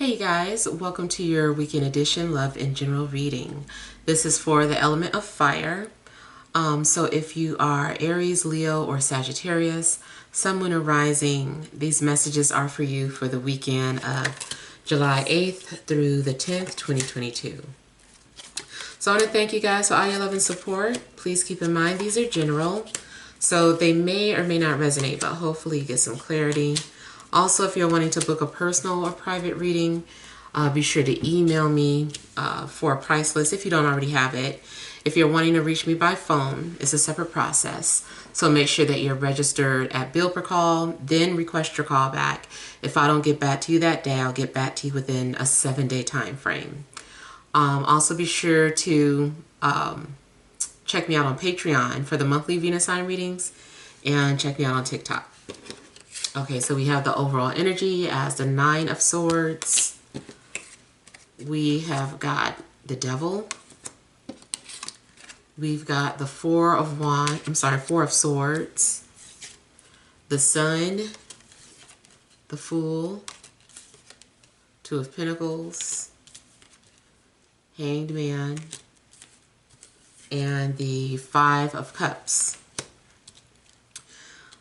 Hey guys, welcome to your weekend edition Love in General reading. This is for the element of fire. So if you are Aries, Leo, or Sagittarius, Sun, Moon, or Rising, these messages are for you for the weekend of July 8th through the 10th, 2022. So I want to thank you guys for all your love and support. Please keep in mind these are general, so they may or may not resonate, but hopefully you get some clarity. Also, if you're wanting to book a personal or private reading, be sure to email me for a price list if you don't already have it. If you're wanting to reach me by phone, it's a separate process. So make sure that you're registered at bill per call, then request your call back. If I don't get back to you that day, I'll get back to you within a 7-day time frame. Also be sure to check me out on Patreon for the monthly Venus sign readings, and check me out on TikTok. Okay, so we have the overall energy as the 9 of Swords. We have got the Devil. We've got the 4 of Swords. The Sun. The Fool. 2 of Pentacles. Hanged Man. And the 5 of Cups.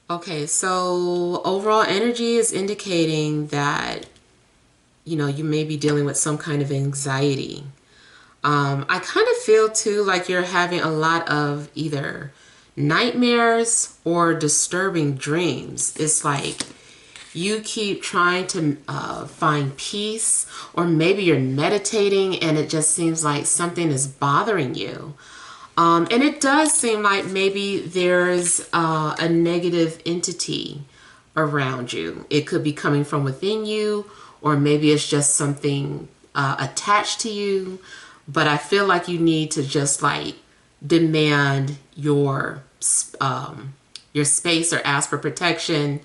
Okay, so overall energy is indicating that, you may be dealing with some kind of anxiety. I kind of feel too like you're having a lot of either nightmares or disturbing dreams. It's like you keep trying to find peace, or maybe you're meditating and it just seems like something is bothering you. And it does seem like maybe there's a negative entity around you. It could be coming from within you, or maybe it's just something attached to you. But I feel like you need to just like demand your space or ask for protection.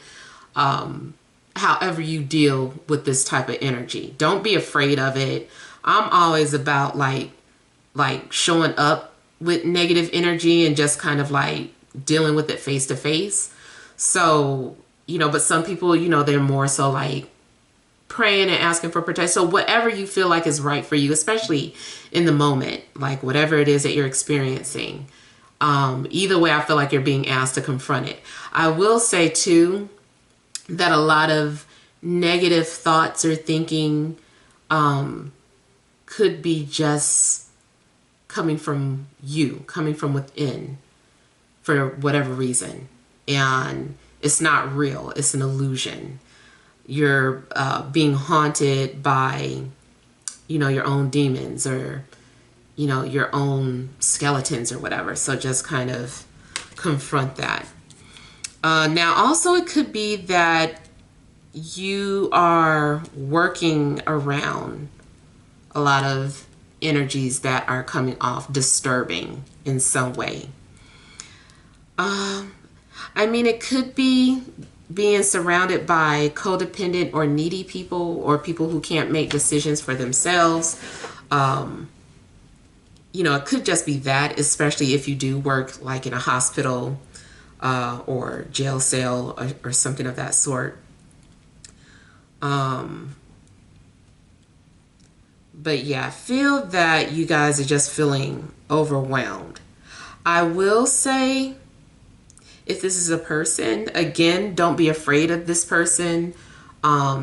However you deal with this type of energy, don't be afraid of it. I'm always about like showing up with negative energy and just kind of like dealing with it face to face. So, but some people, they're more so like praying and asking for protection. So whatever you feel like is right for you, especially in the moment, like whatever it is that you're experiencing, either way, I feel like you're being asked to confront it. I will say too, that a lot of negative thoughts or thinking could be just coming from you, coming from within for whatever reason. And it's not real. It's an illusion. You're being haunted by, your own demons, or, your own skeletons or whatever. So just kind of confront that. Now, also it could be that you are working around a lot of energies that are coming off disturbing in some way. It could be being surrounded by codependent or needy people, or people who can't make decisions for themselves. It could just be that, especially if you do work like in a hospital or jail cell or something of that sort. But yeah, I feel that you guys are just feeling overwhelmed. I will say, if this is a person, again, don't be afraid of this person.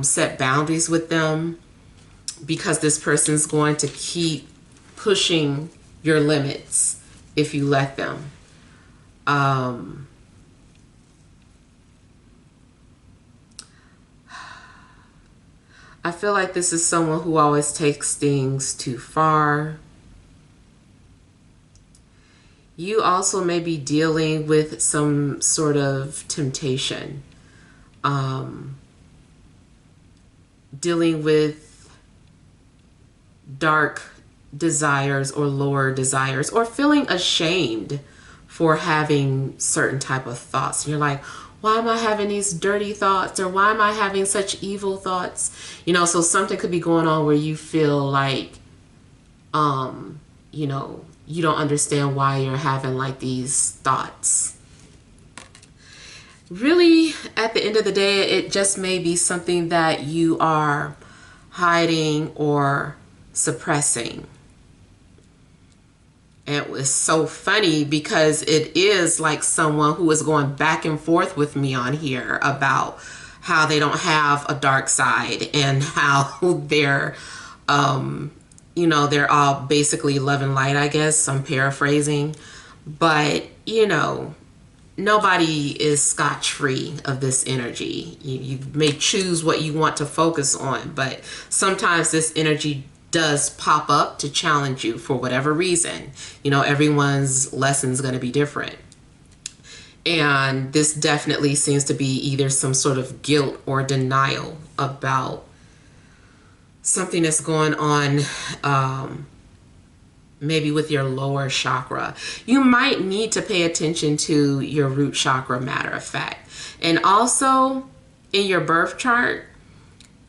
Set boundaries with them, because this person's going to keep pushing your limits if you let them. I feel like this is someone who always takes things too far. You also may be dealing with some sort of temptation. Dealing with dark desires or lower desires, or feeling ashamed for having certain type of thoughts. And you're like, why am I having these dirty thoughts? Or why am I having such evil thoughts? So something could be going on where you feel like, you don't understand why you're having like these thoughts. Really, at the end of the day, it just may be something that you are hiding, or suppressing. It was so funny because it is like someone who is going back and forth with me on here about how they don't have a dark side and how they're, you know, they're all basically love and light, I guess. I'm paraphrasing. But, you know, nobody is scotch-free of this energy. You may choose what you want to focus on, but sometimes this energy does pop up to challenge you for whatever reason. You know, everyone's lesson is going to be different. And this definitely seems to be either some sort of guilt or denial about something that's going on, maybe with your lower chakra. You might need to pay attention to your root chakra, matter of fact. And also in your birth chart,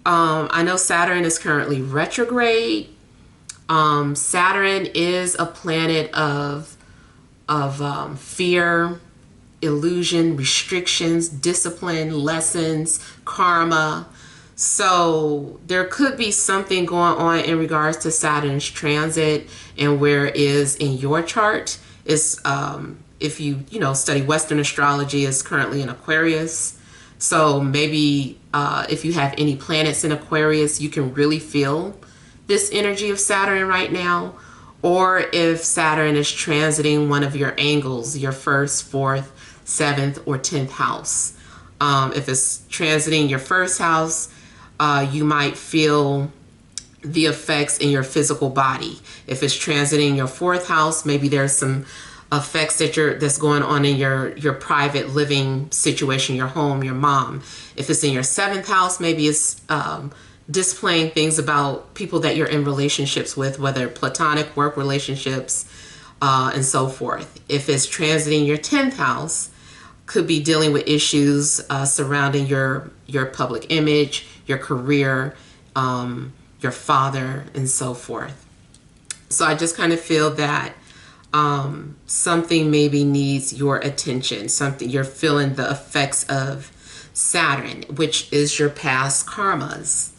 I know Saturn is currently retrograde. Saturn is a planet of fear, illusion, restrictions, discipline, lessons, karma. So there could be something going on in regards to Saturn's transit and where it is in your chart. Is if you study Western astrology, is currently in Aquarius. So maybe if you have any planets in Aquarius, you can really feel this energy of Saturn right now. Or if Saturn is transiting one of your angles, your first, fourth, seventh, or 10th house. If it's transiting your first house, you might feel the effects in your physical body. If it's transiting your fourth house, maybe there's some effects that's going on in your private living situation, your home, your mom. If it's in your seventh house, maybe it's displaying things about people that you're in relationships with, whether platonic, work relationships, and so forth. If it's transiting your 10th house, could be dealing with issues surrounding your public image, your career, your father, and so forth. So I just kind of feel that something maybe needs your attention. Something you're feeling the effects of Saturn, which is your past karmas.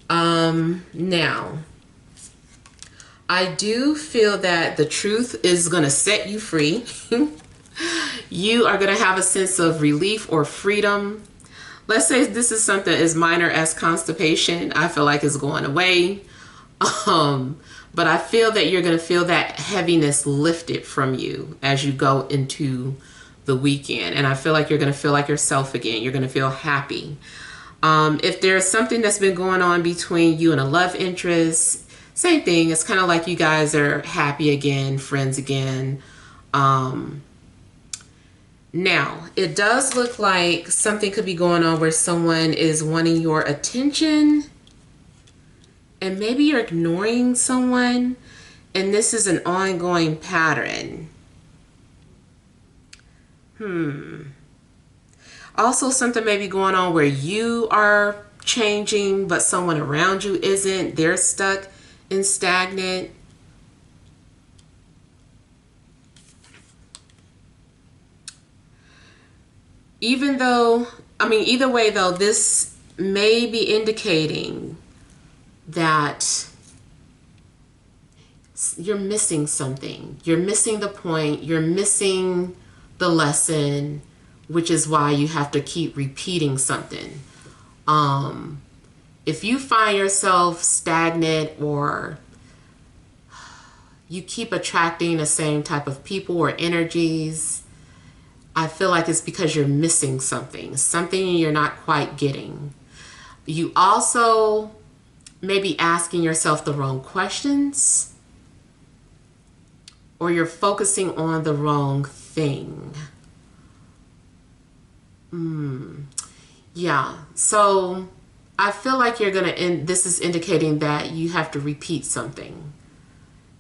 Now, I do feel that the truth is going to set you free. You are going to have a sense of relief or freedom. Let's say this is something as minor as constipation. I feel like it's going away. But I feel that you're going to feel that heaviness lifted from you as you go into the weekend. And I feel like you're going to feel like yourself again. You're going to feel happy. If there's something that's been going on between you and a love interest, same thing. It's kind of like you guys are happy again, friends again. Now, it does look like something could be going on where someone is wanting your attention and maybe you're ignoring someone, and this is an ongoing pattern. Also, something may be going on where you are changing, but someone around you isn't. They're stuck and stagnant. Either way though, this may be indicating that you're missing something. You're missing the point. You're missing the lesson, which is why you have to keep repeating something. If you find yourself stagnant or you keep attracting the same type of people or energies, I feel like it's because you're missing something you're not quite getting. You also may be asking yourself the wrong questions, or you're focusing on the wrong thing. Yeah, so I feel like you're going to end, this is indicating that you have to repeat something.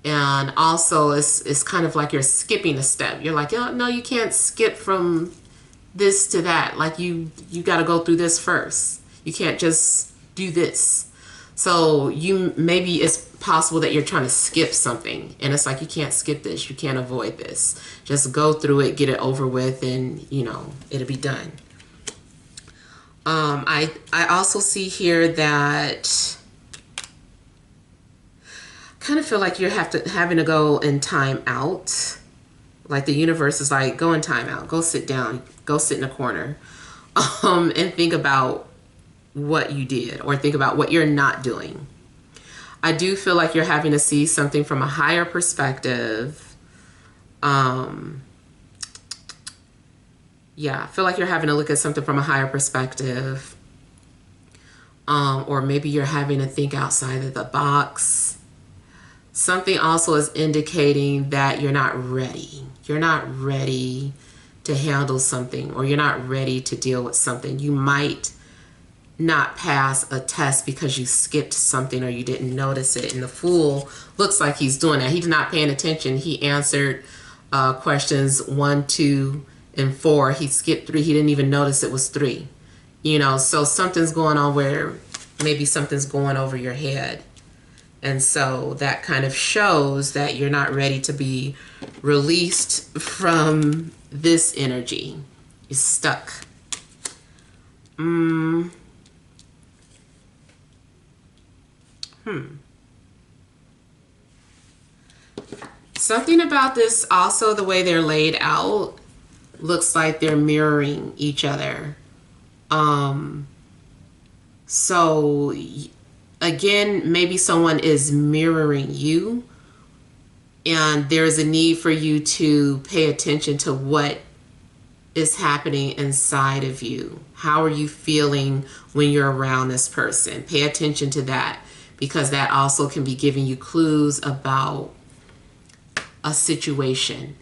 And also it's kind of like you're skipping a step. You're like, oh, no, you can't skip from this to that. Like you got to go through this first. You can't just do this. So maybe it's possible that you're trying to skip something, and it's like, you can't skip this. You can't avoid this. Just go through it, get it over with, and it'll be done. I also see here that kind of feel like you're having to go in time out. Like the universe is like, go in time out, go sit down, go sit in a corner, and think about what you did, or think about what you're not doing. I do feel like you're having to see something from a higher perspective. Yeah, I feel like you're having to look at something from a higher perspective. Or maybe you're having to think outside of the box. Something also is indicating that you're not ready. You're not ready to handle something, or you're not ready to deal with something. You might not pass a test because you skipped something or you didn't notice it. And the Fool looks like he's doing that. He's not paying attention. He answered questions 1, 2, and 4. He skipped 3. He didn't even notice it was 3. You know, so something's going on where maybe something's going over your head. And so that kind of shows that you're not ready to be released from this energy. You're stuck. Something about this, also the way they're laid out, looks like they're mirroring each other. So again, maybe someone is mirroring you, and there's a need for you to pay attention to what is happening inside of you. How are you feeling when you're around this person? Pay attention to that, because that also can be giving you clues about a situation.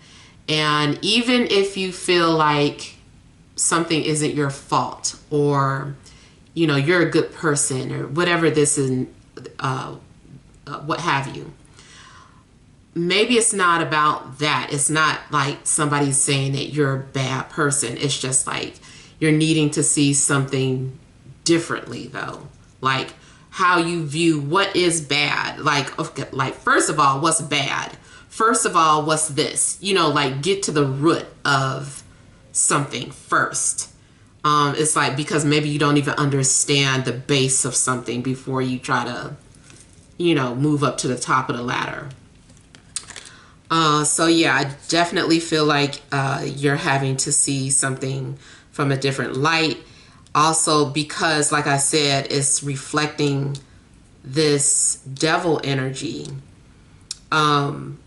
And even if you feel like something isn't your fault, or you know, you're a good person, or whatever this is, what have you, maybe it's not about that. It's not like somebody's saying that you're a bad person. It's just like you're needing to see something differently, though. Like how you view what is bad. Like, okay, like first of all, what's bad? First of all, what's this? You know, like get to the root of something first. It's like, because maybe you don't even understand the base of something before you try to, you know, move up to the top of the ladder. So yeah, I definitely feel like you're having to see something from a different light. Also, because like I said, it's reflecting this devil energy,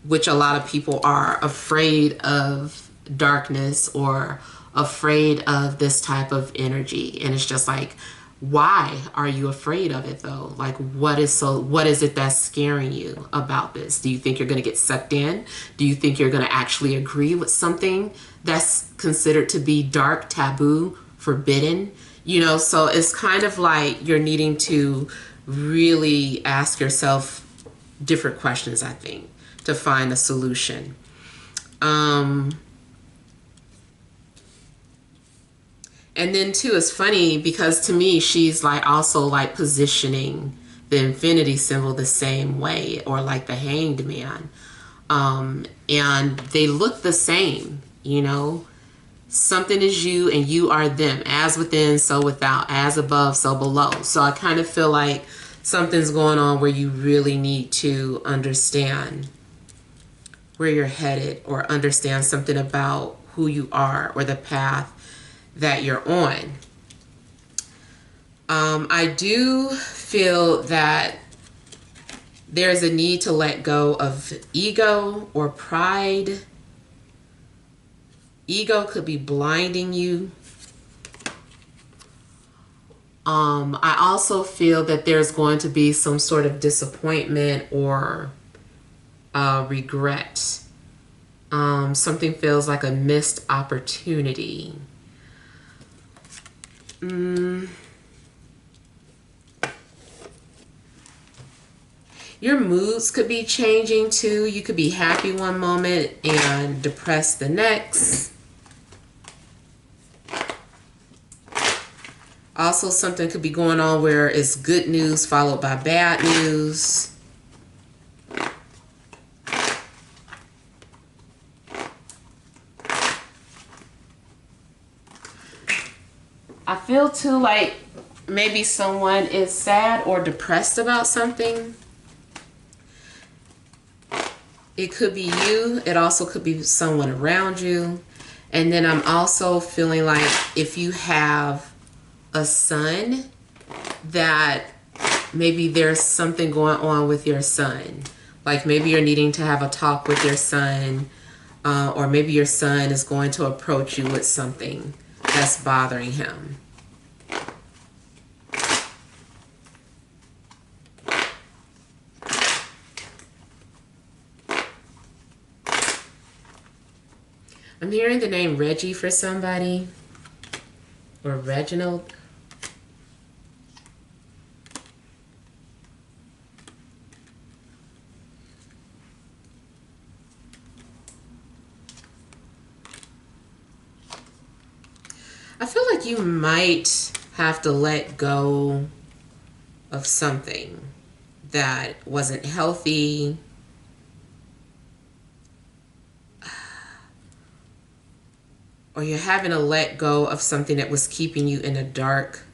which a lot of people are afraid of darkness or afraid of this type of energy. And it's just like, why are you afraid of it though? Like what is it that's scaring you about this? Do you think you're going to get sucked in? Do you think you're going to actually agree with something that's considered to be dark, taboo, forbidden? You know, so it's kind of like you're needing to really ask yourself different questions, I think, to find a solution. And then too, it's funny because to me, she's like also like positioning the infinity symbol the same way, or like the Hanged Man. And they look the same, you know. Something is you and you are them. As within, so without. As above, so below. So I kind of feel like something's going on where you really need to understand where you're headed, or understand something about who you are or the path that you're on. I do feel that there's a need to let go of ego or pride. Ego could be blinding you. I also feel that there's going to be some sort of disappointment or regret. Something feels like a missed opportunity. Your moods could be changing too. You could be happy one moment and depressed the next. Also, something could be going on where it's good news followed by bad news. I feel too like maybe someone is sad or depressed about something. It could be you. It also could be someone around you. And then I'm also feeling like if you have a son, that maybe there's something going on with your son. Like maybe you're needing to have a talk with your son, or maybe your son is going to approach you with something that's bothering him. I'm hearing the name Reggie for somebody, or Reginald. I feel like you might have to let go of something that wasn't healthy. Or you're having to let go of something that was keeping you in the dark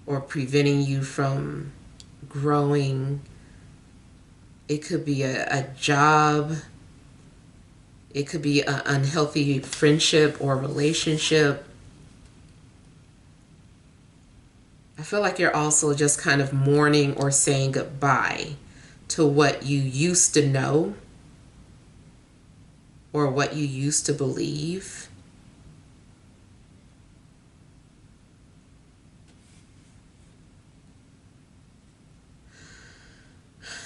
or preventing you from growing. It could be a job. It could be an unhealthy friendship or relationship. I feel like you're also just kind of mourning or saying goodbye to what you used to know or what you used to believe.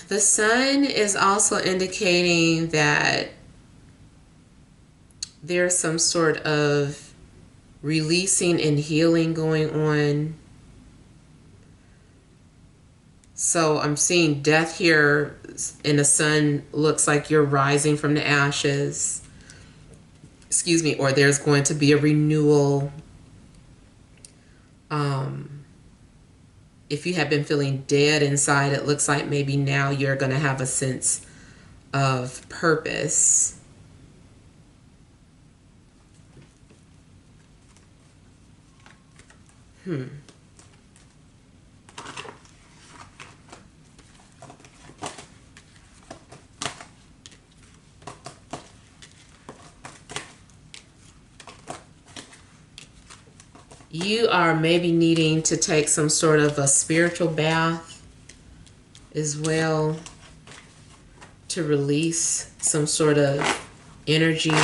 The sun is also indicating that there's some sort of releasing and healing going on. So I'm seeing death here, and the sun looks like you're rising from the ashes. Excuse me, or there's going to be a renewal. If you have been feeling dead inside, it looks like maybe now you're going to have a sense of purpose. You are maybe needing to take some sort of a spiritual bath as well to release some sort of energy.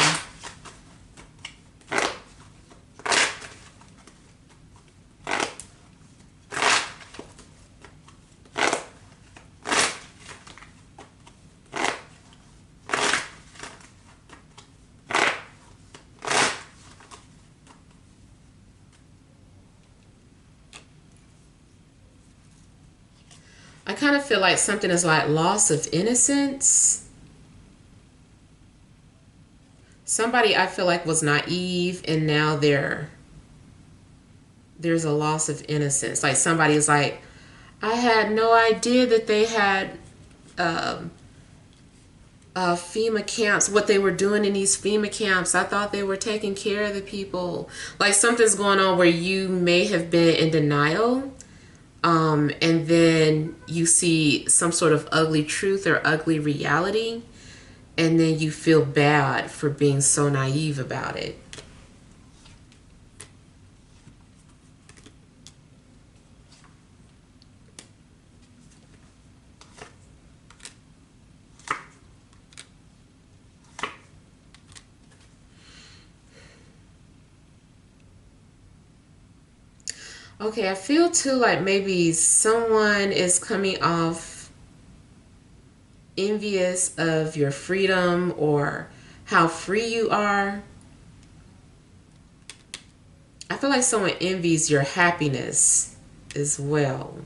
I kind of feel like something is like loss of innocence. Somebody I feel like was naive and now there's a loss of innocence. Like somebody's like, I had no idea that they had FEMA camps, what they were doing in these FEMA camps. I thought they were taking care of the people. Like something's going on where you may have been in denial. And then you see some sort of ugly truth or ugly reality, and then you feel bad for being so naive about it. Okay, I feel too like maybe someone is coming off envious of your freedom or how free you are. I feel like someone envies your happiness as well.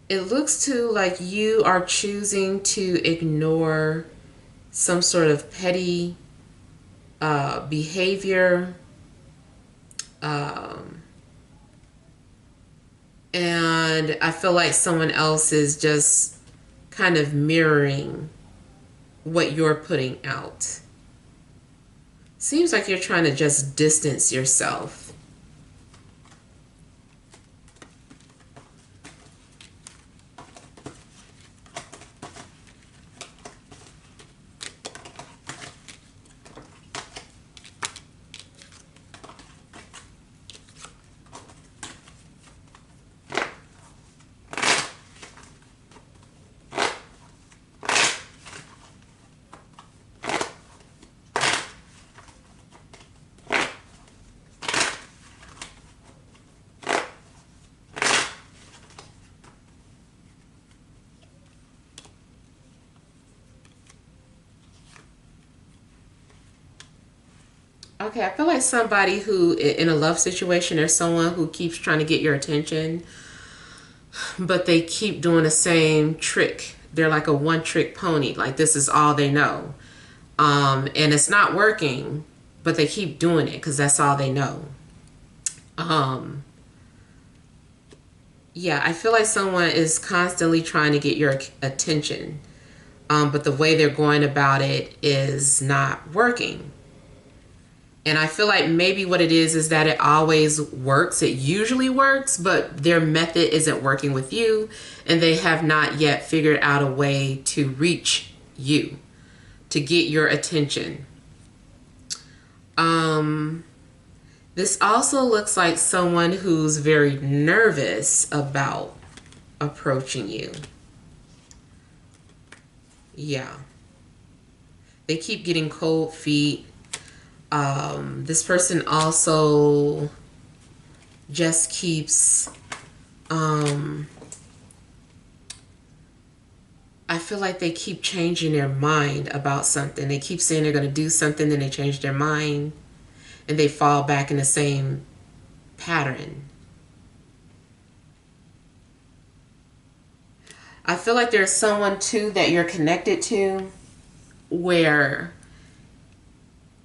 It looks too like you are choosing to ignore some sort of petty behavior. And I feel like someone else is just kind of mirroring what you're putting out. Seems like you're trying to just distance yourself. Okay, I feel like somebody who, in a love situation, there's someone who keeps trying to get your attention, but they keep doing the same trick. They're like a one-trick pony. Like, this is all they know. And it's not working, but they keep doing it because that's all they know. Yeah, I feel like someone is constantly trying to get your attention, but the way they're going about it is not working. And I feel like maybe what it is that it always works. It usually works, but their method isn't working with you, and they have not yet figured out a way to reach you, to get your attention. This also looks like someone who's very nervous about approaching you. Yeah. They keep getting cold feet. This person also just keeps, I feel like they keep changing their mind about something. They keep saying they're going to do something, then they change their mind, and they fall back in the same pattern. I feel like there's someone too that you're connected to where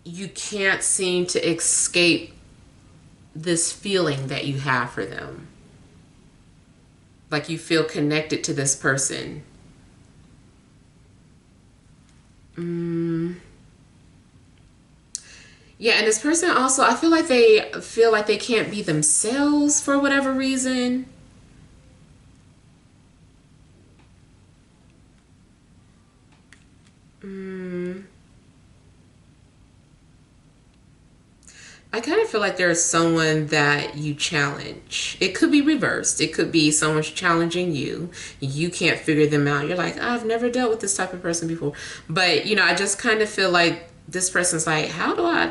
you can't seem to escape this feeling that you have for them. Like you feel connected to this person. Yeah, and this person also, I feel like they can't be themselves for whatever reason. I kind of feel like there's someone that you challenge. It could be reversed. It could be someone's challenging you. You can't figure them out. You're like, I've never dealt with this type of person before. But, I just kind of feel like this person's like,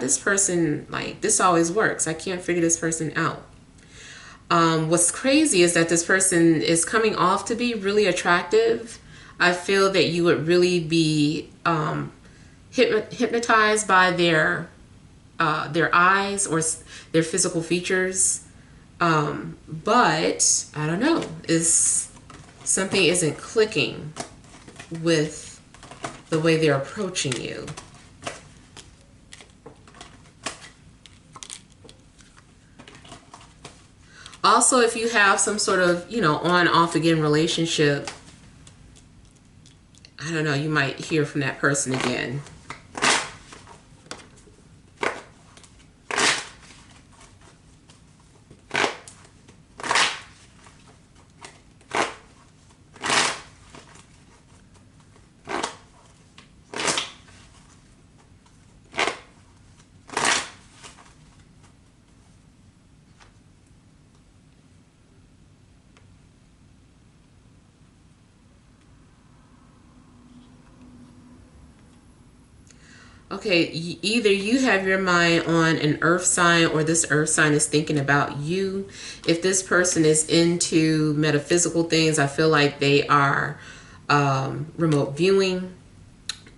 this person, like, this always works. I can't figure this person out. What's crazy is that this person is coming off to be really attractive. I feel that you would really be hypnotized by their eyes or their physical features. But I don't know, something isn't clicking with the way they're approaching you. Also, if you have some sort of, on off again relationship, I don't know, you might hear from that person again. Okay, either you have your mind on an earth sign or this earth sign is thinking about you. If this person is into metaphysical things, I feel like they are remote viewing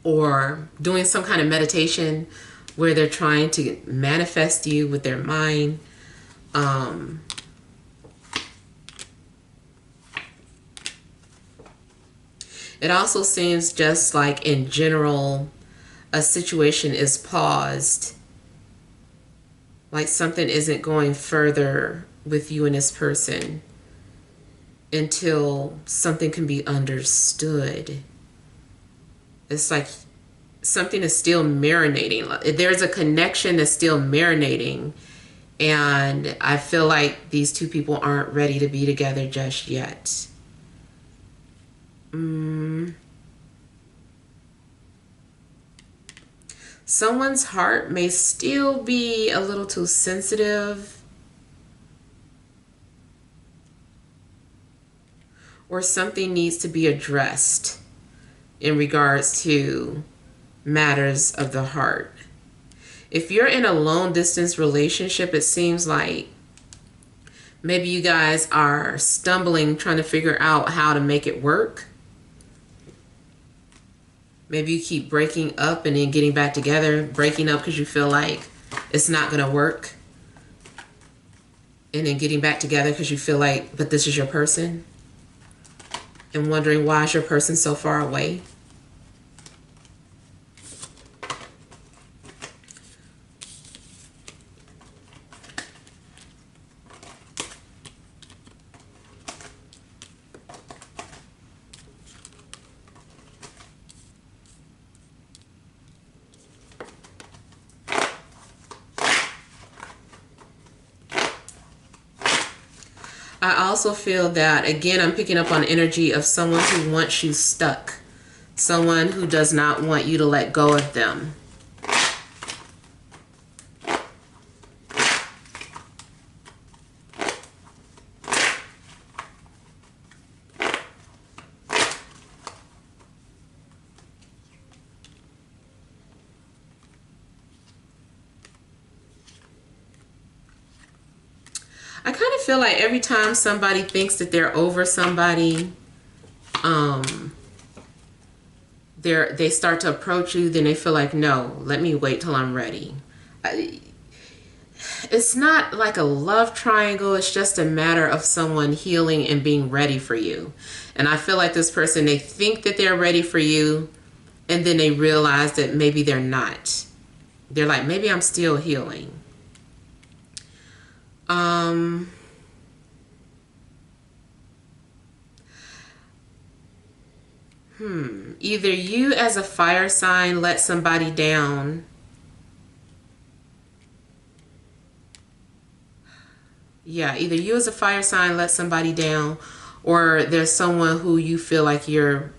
or doing some kind of meditation where they're trying to manifest you with their mind. It also seems just like in general, a situation is paused, like something isn't going further with you and this person until something can be understood. It's like something is still marinating. There's a connection that's still marinating, and I feel like these two people aren't ready to be together just yet. Someone's heart may still be a little too sensitive, or something needs to be addressed in regards to matters of the heart. If you're in a long distance relationship, it seems like maybe you guys are stumbling trying to figure out how to make it work. Maybe you keep breaking up and then getting back together, breaking up because you feel like it's not going to work, and then getting back together because you feel like, but this is your person, and wondering why is your person so far away. I also feel that, again, I'm picking up on energy of someone who wants you stuck. Someone who does not want you to let go of them. I kind of feel like every time somebody thinks that they're over somebody, they start to approach you, then they feel like, no, let me wait till I'm ready. It's not like a love triangle. It's just a matter of someone healing and being ready for you. And I feel like this person, they think that they're ready for you, and then they realize that maybe they're not. They're like, maybe I'm still healing. Either you as a fire sign let somebody down. Yeah, either you as a fire sign let somebody down, or there's someone who you feel like you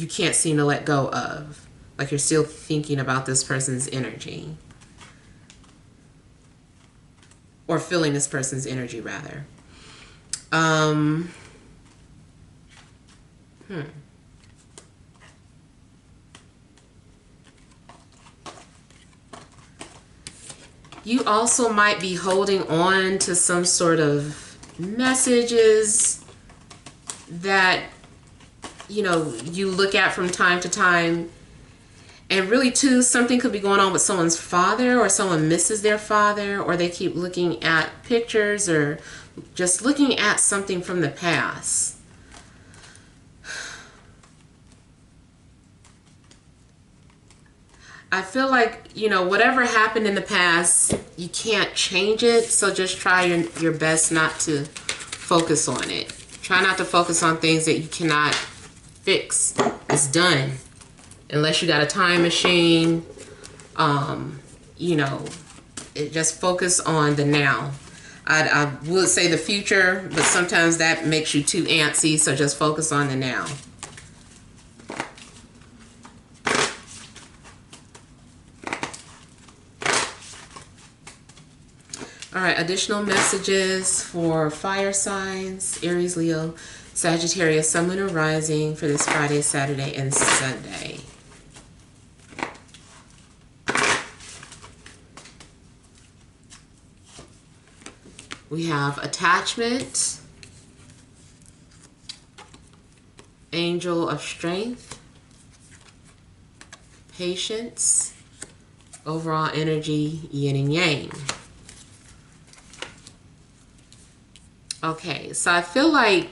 can't seem to let go of. Like you're still thinking about this person's energy. Or feeling this person's energy, rather. You also might be holding on to some sort of messages that, you know, you look at from time to time. And really, too, something could be going on with someone's father, or someone misses their father, or they keep looking at pictures or just looking at something from the past. I feel like, you know, whatever happened in the past, you can't change it. So just try your best not to focus on it. Try not to focus on things that you cannot fix. It's done. Unless you got a time machine, you know, just focus on the now. I would say the future, but sometimes that makes you too antsy. So just focus on the now. All right, additional messages for fire signs, Aries, Leo, Sagittarius, Sun, Moon, or Rising for this Friday, Saturday, and Sunday. We have attachment, angel of strength, patience, overall energy, yin and yang. Okay, so I feel like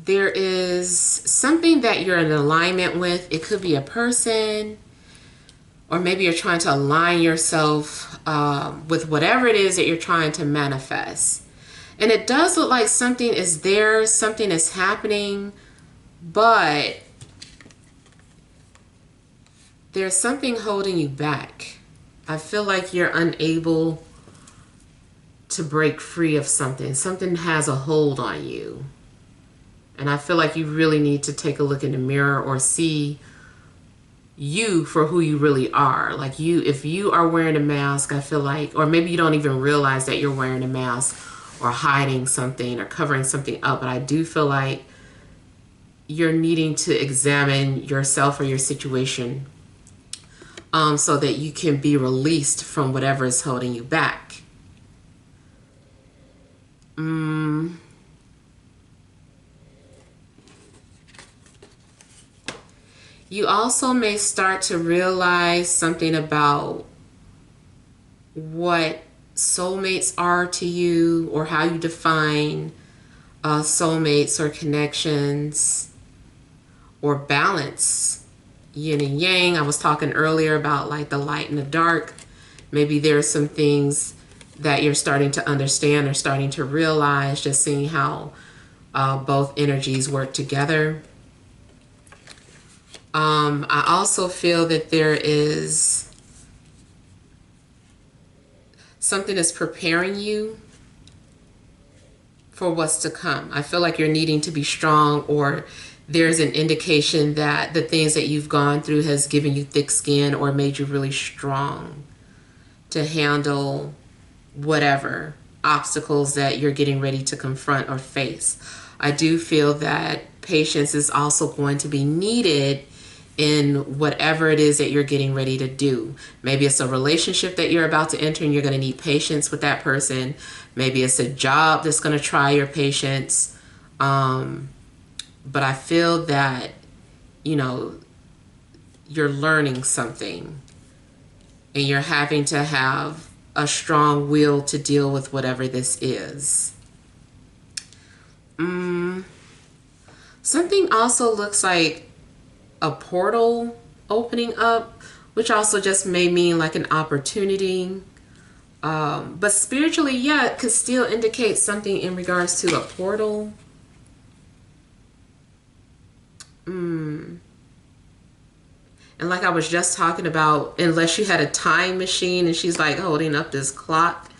there is something that you're in alignment with. It could be a person, or maybe you're trying to align yourself with whatever it is that you're trying to manifest. And it does look like something is there, something is happening, but there's something holding you back. I feel like you're unable to break free of something. Something has a hold on you. And I feel like you really need to take a look in the mirror or see you for who you really are. Like you, if you are wearing a mask, I feel like, or maybe you don't even realize that you're wearing a mask or hiding something or covering something up. But I do feel like you're needing to examine yourself or your situation so that you can be released from whatever is holding you back. You also may start to realize something about what soulmates are to you, or how you define soulmates or connections or balance, yin and yang. I was talking earlier about like the light and the dark. Maybe there's some things that you're starting to understand or starting to realize, just seeing how both energies work together. I also feel that there is something that's preparing you for what's to come. I feel like you're needing to be strong, or there's an indication that the things that you've gone through has given you thick skin or made you really strong to handle whatever obstacles that you're getting ready to confront or face. I do feel that patience is also going to be needed in whatever it is that you're getting ready to do. Maybe it's a relationship that you're about to enter and you're going to need patience with that person. Maybe it's a job that's going to try your patience. But I feel that, you know, you're learning something and you're having to have a strong will to deal with whatever this is. Something also looks like a portal opening up, which also just may mean like an opportunity. But spiritually, yeah, it could still indicate something in regards to a portal. And like I was just talking about, unless you had a time machine and she's like holding up this clock,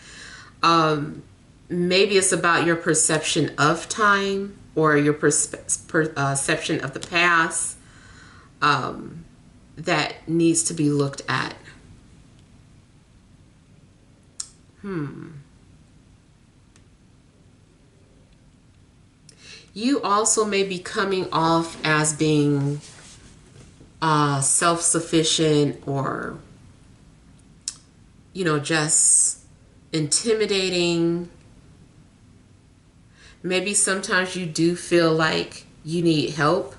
maybe it's about your perception of time, or your perception of the past, that needs to be looked at. You also may be coming off as being self-sufficient, or, you know, just intimidating. Maybe sometimes you do feel like you need help,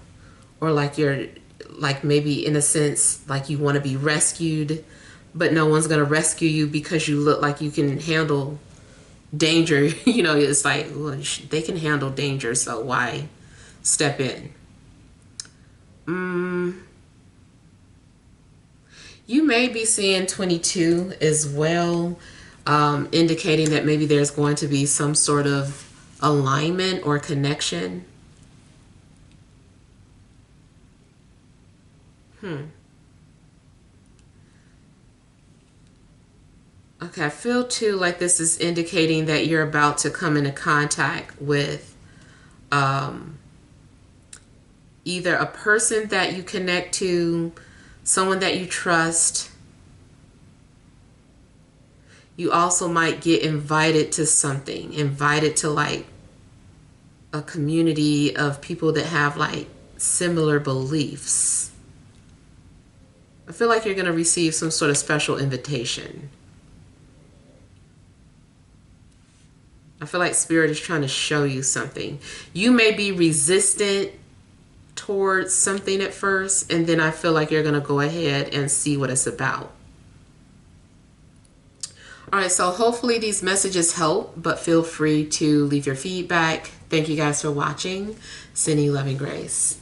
or like you're, like maybe in a sense, like you want to be rescued, but no one's going to rescue you because you look like you can handle danger. You know, it's like, well, they can handle danger, so why step in? You may be seeing 22 as well, indicating that maybe there's going to be some sort of alignment or connection. Okay, I feel too like this is indicating that you're about to come into contact with either a person that you connect to, someone that you trust. You also might get invited to something, invited to like a community of people that have like similar beliefs. I feel like you're going to receive some sort of special invitation. I feel like Spirit is trying to show you something. You may be resistant towards something at first, and then I feel like you're going to go ahead and see what it's about. All right, so hopefully these messages help, but feel free to leave your feedback. Thank you guys for watching. Sending love and grace.